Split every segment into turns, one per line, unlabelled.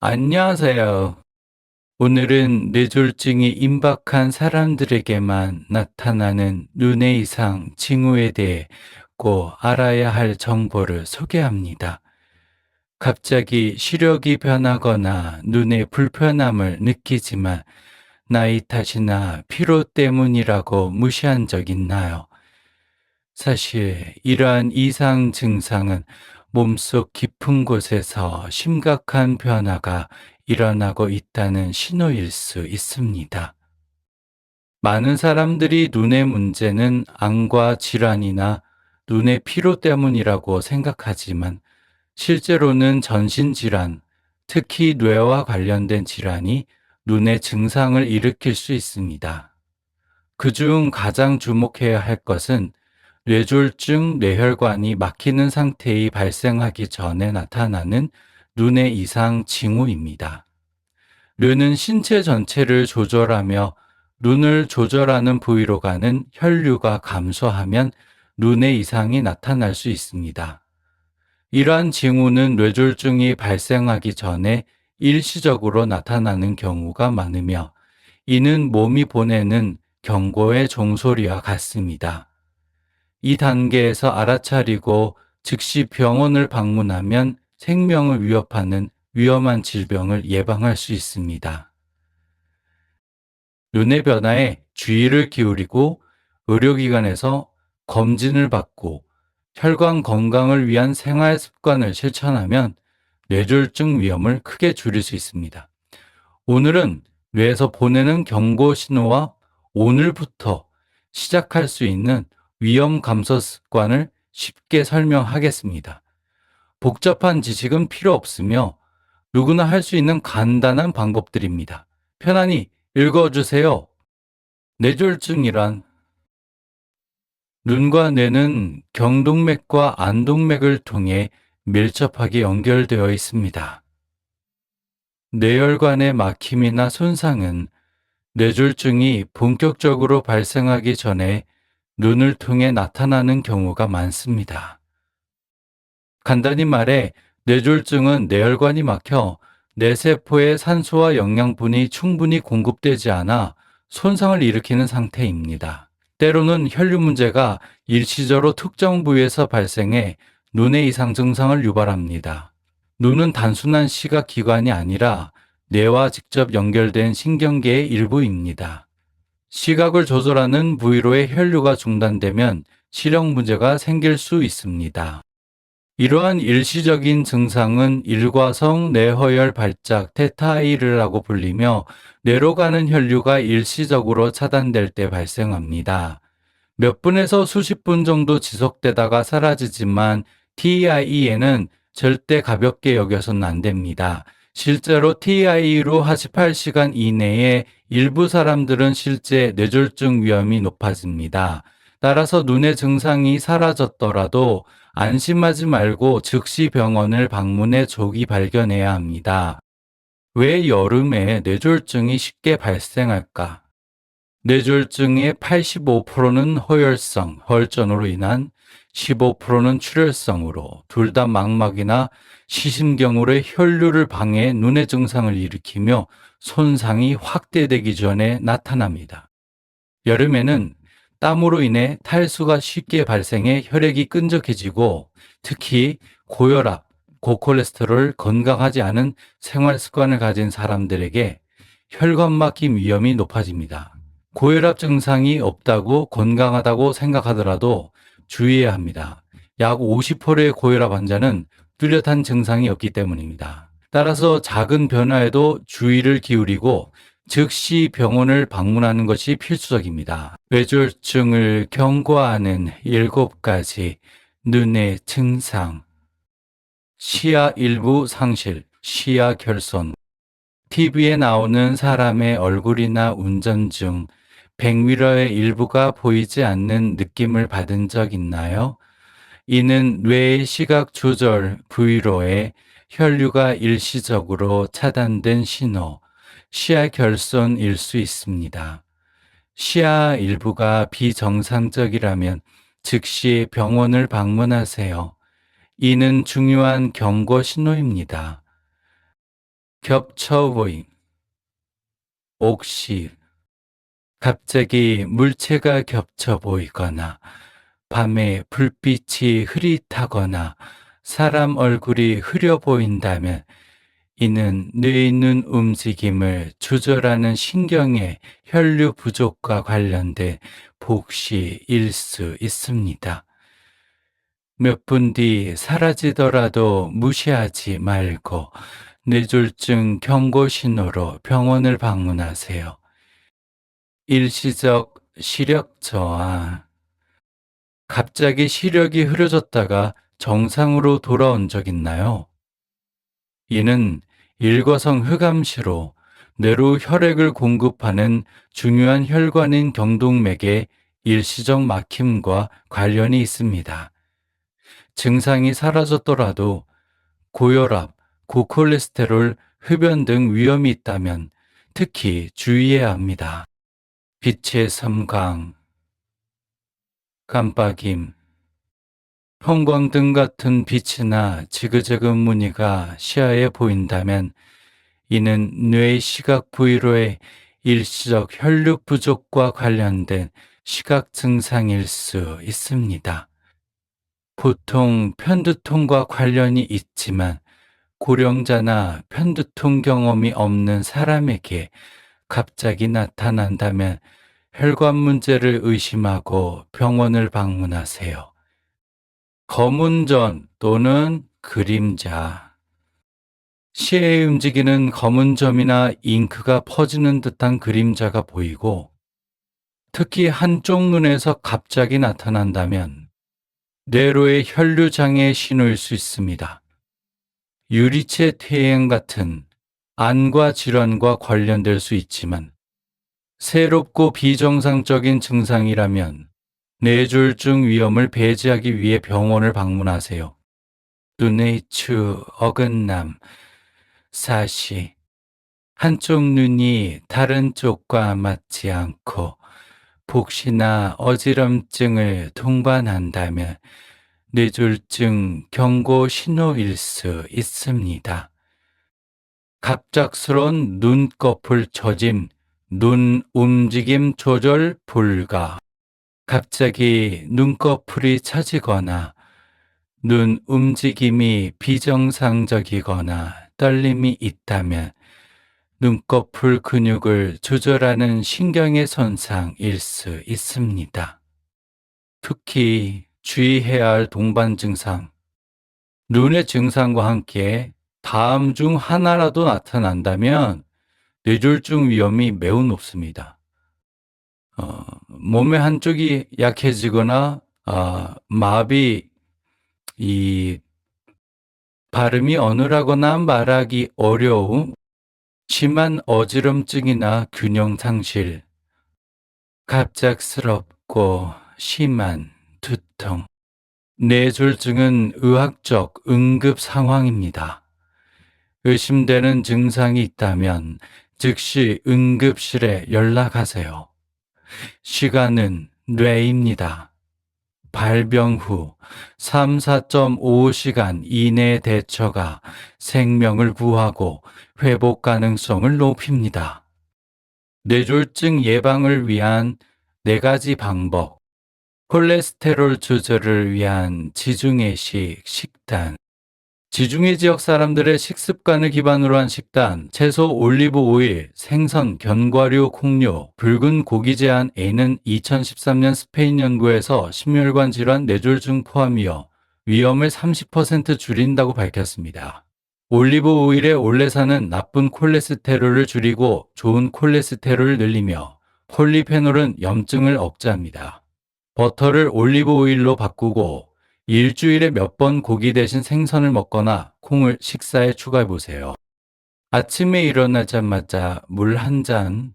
안녕하세요. 오늘은 뇌졸중이 임박한 사람들에게만 나타나는 눈의 이상 징후에 대해 꼭 알아야 할 정보를 소개합니다. 갑자기 시력이 변하거나 눈에 불편함을 느끼지만 나이 탓이나 피로 때문이라고 무시한 적 있나요? 사실 이러한 이상 증상은 몸속 깊은 곳에서 심각한 변화가 일어나고 있다는 신호일 수 있습니다. 많은 사람들이 눈의 문제는 안과 질환이나 눈의 피로 때문이라고 생각하지만 실제로는 전신질환, 특히 뇌와 관련된 질환이 눈의 증상을 일으킬 수 있습니다. 그중 가장 주목해야 할 것은 뇌졸중 뇌혈관이 막히는 상태이 발생하기 전에 나타나는 눈의 이상 징후입니다. 뇌는 신체 전체를 조절하며 눈을 조절하는 부위로 가는 혈류가 감소하면 눈의 이상이 나타날 수 있습니다. 이러한 징후는 뇌졸중이 발생하기 전에 일시적으로 나타나는 경우가 많으며 이는 몸이 보내는 경고의 종소리와 같습니다. 이 단계에서 알아차리고 즉시 병원을 방문하면 생명을 위협하는 위험한 질병을 예방할 수 있습니다. 눈의 변화에 주의를 기울이고 의료기관에서 검진을 받고 혈관 건강을 위한 생활 습관을 실천하면 뇌졸중 위험을 크게 줄일 수 있습니다. 오늘은 뇌에서 보내는 경고 신호와 오늘부터 시작할 수 있는 위험 감소 습관을 쉽게 설명하겠습니다. 복잡한 지식은 필요 없으며 누구나 할 수 있는 간단한 방법들입니다. 편안히 읽어주세요. 뇌졸중이란 눈과 뇌는 경동맥과 안동맥을 통해 밀접하게 연결되어 있습니다. 뇌혈관의 막힘이나 손상은 뇌졸중이 본격적으로 발생하기 전에 눈을 통해 나타나는 경우가 많습니다. 간단히 말해 뇌졸중은 뇌혈관이 막혀 뇌세포에 산소와 영양분이 충분히 공급되지 않아 손상을 일으키는 상태입니다. 때로는 혈류 문제가 일시적으로 특정 부위에서 발생해 눈의 이상 증상을 유발합니다. 눈은 단순한 시각 기관이 아니라 뇌와 직접 연결된 신경계의 일부입니다. 시각을 조절하는 부위로의 혈류가 중단되면 시력 문제가 생길 수 있습니다. 이러한 일시적인 증상은 일과성 뇌허혈 발작 테타이르라고 불리며 뇌로 가는 혈류가 일시적으로 차단될 때 발생합니다. 몇 분에서 수십 분 정도 지속되다가 사라지지만 TIE에는 절대 가볍게 여겨서는 안 됩니다. 실제로 TIE로 48시간 이내에 일부 사람들은 실제 뇌졸중 위험이 높아집니다. 따라서 눈의 증상이 사라졌더라도 안심하지 말고 즉시 병원을 방문해 조기 발견해야 합니다. 왜 여름에 뇌졸중이 쉽게 발생할까? 뇌졸중의 85%는 허혈성, 혈전으로 인한 15%는 출혈성으로 둘 다 망막이나 시심경으로의 혈류를 방해해 눈의 증상을 일으키며 손상이 확대되기 전에 나타납니다. 여름에는 땀으로 인해 탈수가 쉽게 발생해 혈액이 끈적해지고 특히 고혈압, 고콜레스테롤, 건강하지 않은 생활 습관을 가진 사람들에게 혈관 막힘 위험이 높아집니다. 고혈압 증상이 없다고 건강하다고 생각하더라도 주의해야 합니다. 약 50%의 고혈압 환자는 뚜렷한 증상이 없기 때문입니다. 따라서 작은 변화에도 주의를 기울이고 즉시 병원을 방문하는 것이 필수적입니다. 뇌졸중을 경고하는 7가지 눈의 증상. 시야 일부 상실, 시야 결손. TV에 나오는 사람의 얼굴이나 운전 중 백미러의 일부가 보이지 않는 느낌을 받은 적 있나요? 이는 뇌의 시각 조절 부위로의 혈류가 일시적으로 차단된 신호, 시야 결손일 수 있습니다. 시야 일부가 비정상적이라면 즉시 병원을 방문하세요. 이는 중요한 경고 신호입니다. 겹쳐 보임, 옥시, 갑자기 물체가 겹쳐 보이거나 밤에 불빛이 흐릿하거나 사람 얼굴이 흐려 보인다면 이는 뇌에 있는 움직임을 조절하는 신경의 혈류 부족과 관련된 복시일 수 있습니다. 몇 분 뒤 사라지더라도 무시하지 말고 뇌졸중 경고 신호로 병원을 방문하세요. 일시적 시력 저하. 갑자기 시력이 흐려졌다가 정상으로 돌아온 적 있나요? 이는 일과성 흑암시로 뇌로 혈액을 공급하는 중요한 혈관인 경동맥의 일시적 막힘과 관련이 있습니다. 증상이 사라졌더라도 고혈압, 고콜레스테롤, 흡연 등 위험이 있다면 특히 주의해야 합니다. 빛의 섬광, 깜빡임, 형광등 같은 빛이나 지그재그 무늬가 시야에 보인다면 이는 뇌의 시각 부위로의 일시적 혈류 부족과 관련된 시각 증상일 수 있습니다. 보통 편두통과 관련이 있지만 고령자나 편두통 경험이 없는 사람에게 갑자기 나타난다면 혈관 문제를 의심하고 병원을 방문하세요. 검은 점 또는 그림자. 시야에 움직이는 검은 점이나 잉크가 퍼지는 듯한 그림자가 보이고 특히 한쪽 눈에서 갑자기 나타난다면 뇌로의 혈류 장애의 신호일 수 있습니다. 유리체 퇴행 같은 안과 질환과 관련될 수 있지만 새롭고 비정상적인 증상이라면 뇌졸중 위험을 배제하기 위해 병원을 방문하세요. 눈의 추, 어긋남, 사시, 한쪽 눈이 다른 쪽과 맞지 않고 복시나 어지럼증을 동반한다면 뇌졸중 경고 신호일 수 있습니다. 갑작스러운 눈꺼풀 처짐, 눈 움직임 조절 불가. 갑자기 눈꺼풀이 처지거나 눈 움직임이 비정상적이거나 떨림이 있다면 눈꺼풀 근육을 조절하는 신경의 손상일 수 있습니다. 특히 주의해야 할 동반 증상, 눈의 증상과 함께 다음 중 하나라도 나타난다면 뇌졸중 위험이 매우 높습니다. 몸의 한쪽이 약해지거나 마비, 발음이 어눌하거나 말하기 어려움, 심한 어지럼증이나 균형 상실, 갑작스럽고 심한 두통. 뇌졸중은 의학적 응급 상황입니다. 의심되는 증상이 있다면 즉시 응급실에 연락하세요. 시간은 뇌입니다. 발병 후 3, 4.5시간 이내의 대처가 생명을 구하고 회복 가능성을 높입니다. 뇌졸중 예방을 위한 4가지 방법. 콜레스테롤 조절을 위한 지중해식 식단. 지중해 지역 사람들의 식습관을 기반으로 한 식단, 채소, 올리브 오일, 생선, 견과류, 콩류, 붉은 고기 제한 A는 2013년 스페인 연구에서 심혈관 질환, 뇌졸중 포함이어 위험을 30% 줄인다고 밝혔습니다. 올리브 오일의 올레산은 나쁜 콜레스테롤을 줄이고 좋은 콜레스테롤을 늘리며 폴리페놀은 염증을 억제합니다. 버터를 올리브 오일로 바꾸고 일주일에 몇 번 고기 대신 생선을 먹거나 콩을 식사에 추가해 보세요. 아침에 일어나자마자 물 한 잔.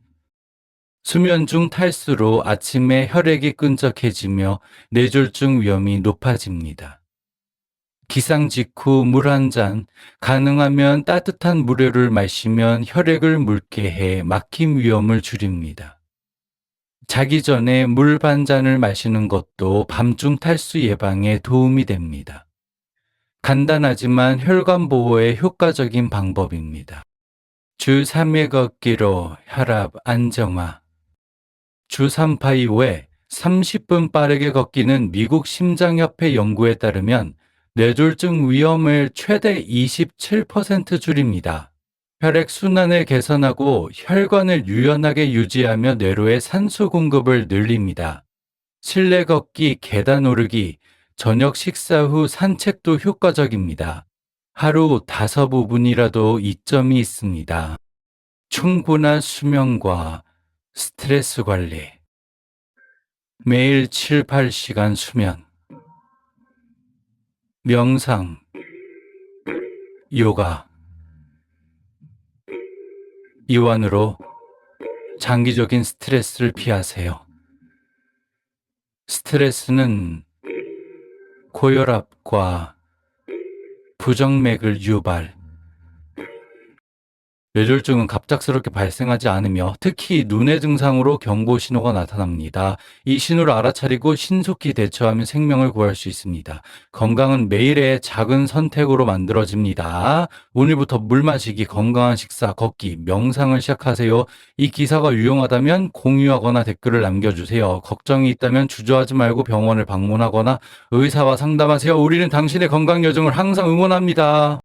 수면 중 탈수로 아침에 혈액이 끈적해지며 뇌졸중 위험이 높아집니다. 기상 직후 물 한 잔, 가능하면 따뜻한 물회를 마시면 혈액을 묽게 해 막힘 위험을 줄입니다. 자기 전에 물 반 잔을 마시는 것도 밤중 탈수 예방에 도움이 됩니다. 간단하지만 혈관 보호에 효과적인 방법입니다. 주 3회 걷기로 혈압 안정화. 주 3파 이후에 30분 빠르게 걷기는 미국 심장협회 연구에 따르면 뇌졸중 위험을 최대 27% 줄입니다. 혈액순환을 개선하고 혈관을 유연하게 유지하며 뇌로의 산소 공급을 늘립니다. 실내 걷기, 계단 오르기, 저녁 식사 후 산책도 효과적입니다. 하루 5분이라도 이점이 있습니다. 충분한 수면과 스트레스 관리. 매일 7, 8시간 수면. 명상, 요가. 이완으로 장기적인 스트레스를 피하세요. 스트레스는 고혈압과 부정맥을 유발. 뇌졸중은 갑작스럽게 발생하지 않으며 특히 눈의 증상으로 경고 신호가 나타납니다. 이 신호를 알아차리고 신속히 대처하면 생명을 구할 수 있습니다. 건강은 매일의 작은 선택으로 만들어집니다. 오늘부터 물 마시기, 건강한 식사, 걷기, 명상을 시작하세요. 이 기사가 유용하다면 공유하거나 댓글을 남겨주세요. 걱정이 있다면 주저하지 말고 병원을 방문하거나 의사와 상담하세요. 우리는 당신의 건강 여정을 항상 응원합니다.